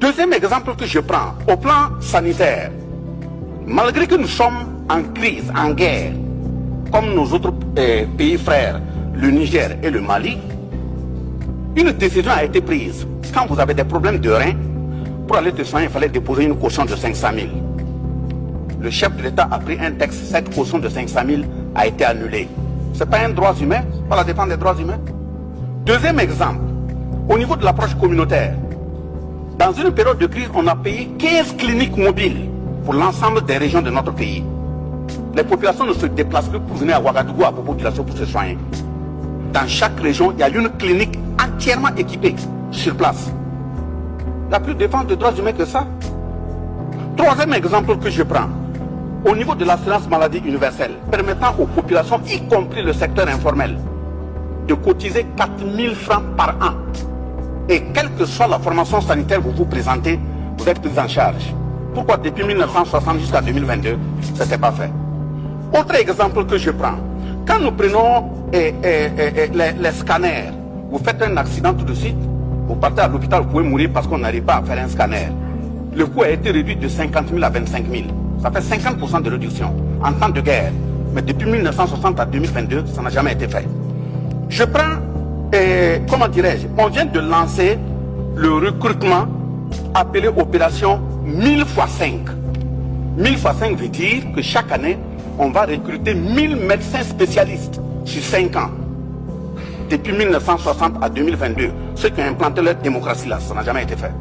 Deuxième exemple que je prends, au plan sanitaire, malgré que nous sommes en crise, en guerre, comme nos autres pays frères, le Niger et le Mali, une décision a été prise. Quand vous avez des problèmes de reins, pour aller te soigner, il fallait déposer une caution de 500 000. Le chef de l'État a pris un texte, cette caution de 500 000 a été annulée. Ce n'est pas un droit humain, pas la défense des droits humains. Deuxième exemple, au niveau de l'approche communautaire, dans une période de crise, on a payé 15 cliniques mobiles pour l'ensemble des régions de notre pays. Les populations ne se déplacent plus pour venir à Ouagadougou à propos de la pour se soigner. Dans chaque région, il y a une clinique entièrement équipée sur place. Il n'y a plus de défense des droits humains que ça. Troisième exemple que je prends, au niveau de l'assurance maladie universelle, permettant aux populations, y compris le secteur informel, de cotiser 4 000 francs par an. Et quelle que soit la formation sanitaire que vous présentez, vous êtes pris en charge. Pourquoi depuis 1960 jusqu'à 2022, ce n'était pas fait? Autre exemple que je prends, quand nous prenons les scanners, vous faites un accident tout de suite, vous partez à l'hôpital, vous pouvez mourir parce qu'on n'arrive pas à faire un scanner. Le coût a été réduit de 50 000 à 25 000. Ça fait 50% de réduction en temps de guerre. Mais depuis 1960 à 2022, ça n'a jamais été fait. Je prends, comment dirais-je, on vient de lancer le recrutement appelé opération 1000 x 5. 1000 x 5 veut dire que chaque année, on va recruter 1000 médecins spécialistes sur 5 ans. Depuis 1960 à 2022, ceux qui ont implanté leur démocratie là, ça n'a jamais été fait.